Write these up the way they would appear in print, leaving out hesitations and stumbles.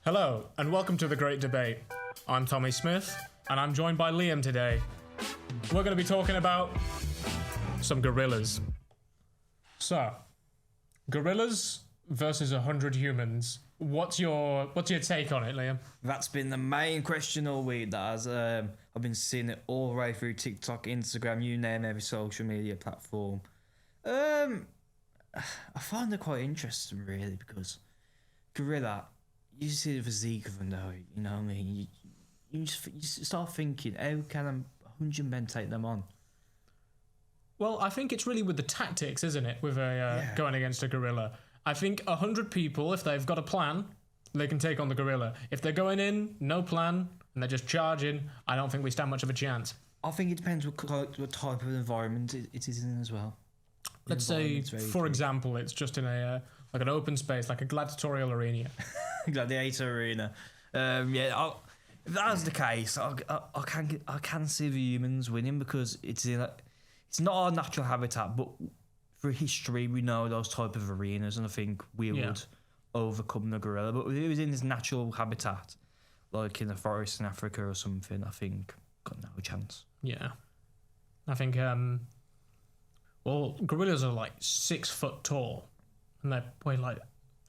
Hello, and welcome to The Great Debate. I'm Tommy Smith, and I'm joined by Liam today. We're going to be talking about some gorillas. So, gorillas versus 100 humans. What's your take on it, Liam? That's been the main question all week. That has, I've been seeing it all the way through TikTok, Instagram, you name every social media platform. I find it quite interesting, really, because gorilla, you see the physique of them, though. You know what I mean? You start thinking, how can 100 men take them on? Well, I think it's really with the tactics, isn't it? With going against a gorilla. I think 100 people, if they've got a plan, they can take on the gorilla. If they're going in, no plan, and they're just charging, I don't think we stand much of a chance. I think it depends what type of environment it is in as well. Let's say, for example, it's just in a like an open space, like a gladiatorial arena. Gladiator arena. If that's the case, I can see the humans winning because it's not our natural habitat, but through history we know those type of arenas, and I think we would overcome the gorilla. But if it was in his natural habitat, like in the forest in Africa or something, I think got no chance. Yeah, I think gorillas are like 6 foot tall, and they weigh like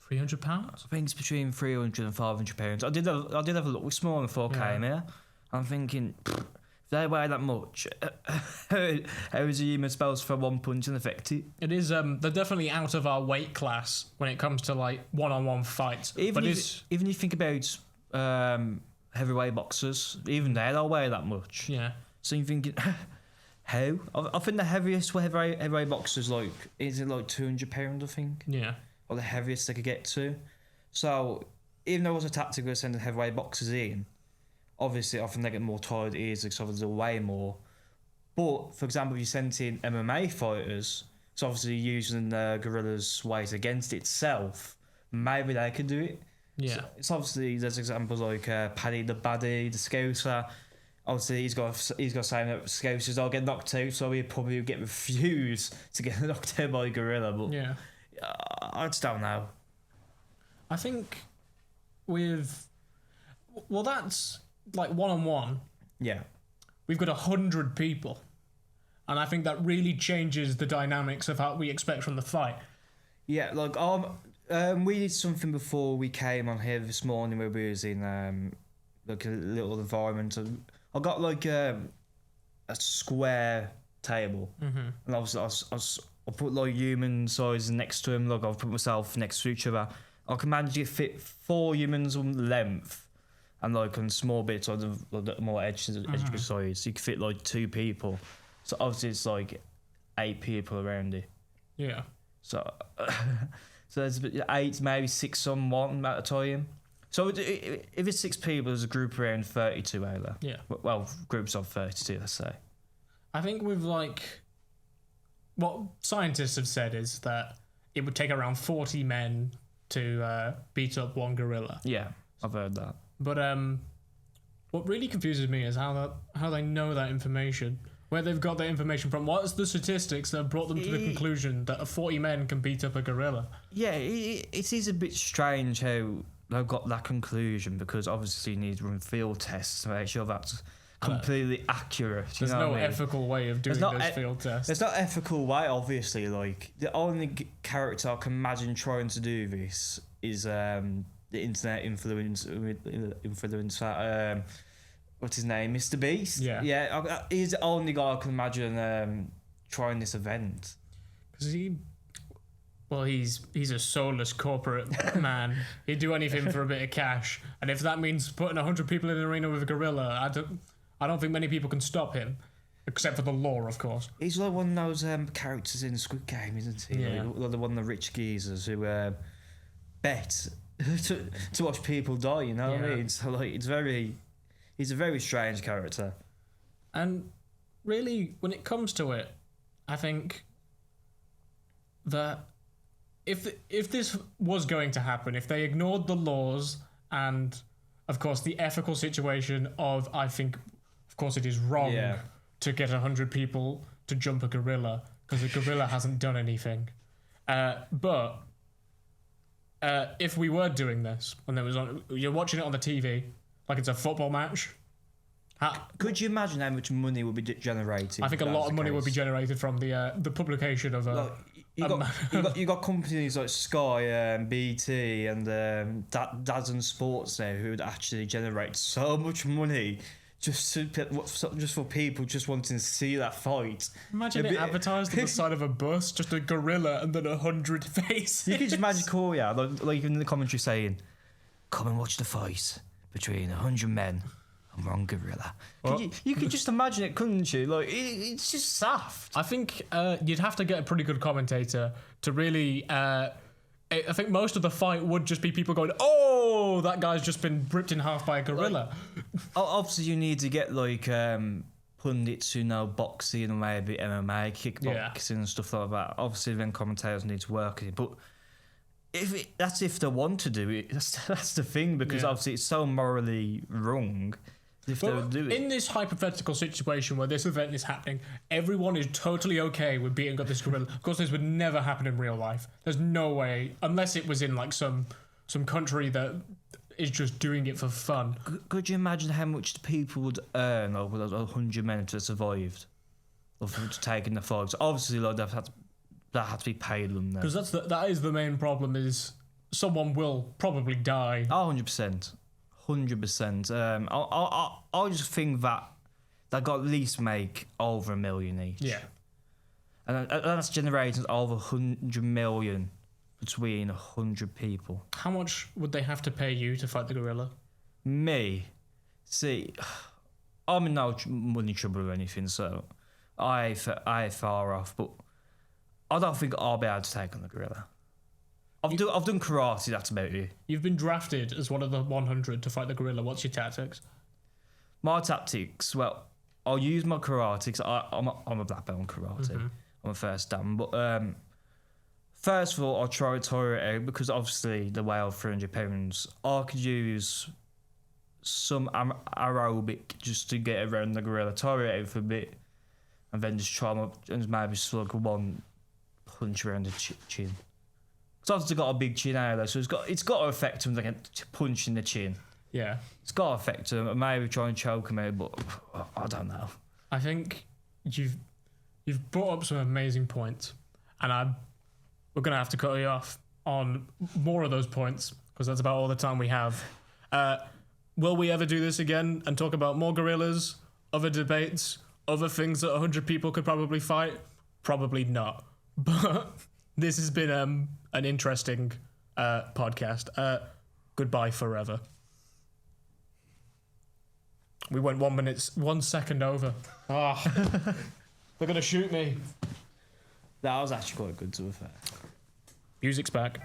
300 pounds. I think it's between 300 and 500 pounds. I did have a look. We're smaller than 4K here. I'm thinking, if they weigh that much, how is a human supposed to throw one punch and affect it? It is. They're definitely out of our weight class when it comes to like one-on-one fights. Even if you think about heavyweight boxers, even they'll weigh that much. Yeah. So you're thinking, how? I think the heaviest heavyweight boxers is it like 200 pounds? I think. Yeah. Or the heaviest they could get to. So even though it was a tactic of sending heavyweight boxers in, obviously I think they get more tired ears because they'll weigh more. But for example, if you sent in MMA fighters, so obviously using the gorilla's weight against itself, maybe they could do it. Yeah. So it's obviously there's examples like Paddy the Baddie, the Scouser. Obviously he's got saying that Scousers all get knocked out, so he'd probably get refused to get knocked out by a gorilla. But yeah. I just don't know. I think that's like one-on-one. Yeah. We've got 100 people. And I think that really changes the dynamics of what we expect from the fight. Yeah, like we did something before we came on here this morning where we was in like a little environment. I got like a square table, and obviously I put like human size next to him. Like I've put myself next to each other. I can manage to fit 4 humans on length, and like on small bits on the more edge sides, you can fit like 2 people. So obviously it's like 8 people around it. Yeah. So there's 8, maybe 6 on one at a time. So if it's 6 people, there's a group around 32 out there. Yeah. Well, groups of 32, let's say. I think with like what scientists have said is that it would take around 40 men to beat up one gorilla. Yeah, I've heard that. But what really confuses me is how they know that information, where they've got that information from. What's the statistics that have brought them to the conclusion that 40 men can beat up a gorilla? Yeah, it is a bit strange how they've got that conclusion, because obviously you need to run field tests to make sure that's completely accurate. There's no ethical way of doing those field tests. There's no ethical way, obviously. Like the only character I can imagine trying to do this is the internet influencer. What's his name? Mr. Beast. Yeah. He's the only guy I can imagine trying this event. Because he's a soulless corporate man. He'd do anything for a bit of cash, and if that means putting 100 people in an arena with a gorilla, I don't think many people can stop him, except for the law, of course. He's like one of those characters in Squid Game, isn't he? Yeah. Like one of the rich geezers who bet to watch people die. You know what I mean? So like, he's a very strange character. And really, when it comes to it, I think that if this was going to happen, if they ignored the laws and, of course, the ethical situation of, I think, of course, it is wrong to get 100 people to jump a gorilla because a gorilla hasn't done anything. But if we were doing this and there was you're watching it on the TV like it's a football match. Could you imagine how much money would be generated? I think a lot of money would be generated from the publication of a. You got companies like Sky and BT and Dazen Sports now who would actually generate so much money just for people just wanting to see that fight. Imagine it advertised on the side of a bus, just a gorilla and then 100 faces. You could just imagine Korea, like in the commentary saying, "Come and watch the fight between 100 men and one gorilla." You could just imagine it, couldn't you? Like it's just soft. I think you'd have to get a pretty good commentator to really. I think most of the fight would just be people going, "Oh, that guy's just been ripped in half by a gorilla." Obviously, you need to get like pundits who know boxing and maybe MMA, kickboxing and stuff like that. Obviously, then commentators need to work it, but. That's if they want to do it. That's the thing, because obviously it's so morally wrong if they would do it. In this hypothetical situation where this event is happening, everyone is totally okay with beating up this gorilla. Of course, this would never happen in real life. There's no way, unless it was in like some country that is just doing it for fun. Could you imagine how much the people would earn over those 100 men to survived, or for taking the fights? Obviously, like that had to be paid them then. Because that is the main problem, is someone will probably die. 100%. 100%. I just think that they got at least make over $1 million each. Yeah. And that's generated over 100 million between 100 people. How much would they have to pay you to fight the gorilla? Me? See, I'm in no money trouble or anything, so I far off, but I don't think I'll be able to take on the gorilla. I've done karate, that's about it. You've been drafted as one of the 100 to fight the gorilla. What's your tactics? My tactics, well, I'll use my karate, because I'm a black belt in karate. Mm-hmm. I'm a first dan. But first of all, I'll try to tire it out, because obviously the weigh of 300 pounds. I could use some aerobic just to get around the gorilla, tire it out for a bit, and then just try and maybe slug one punch around the chin. It's obviously got a big chin out there, so it's got to affect him like a punch in the chin. Yeah. It's got to affect him. Maybe try and choke him out, but I don't know. I think you've brought up some amazing points, and we're going to have to cut you off on more of those points, because that's about all the time we have. Will we ever do this again and talk about more gorillas, other debates, other things that 100 people could probably fight? Probably not. But this has been an interesting podcast. Goodbye forever. We went 1 second over. Oh, they're going to shoot me. That was actually quite good, to be fair. Music's back.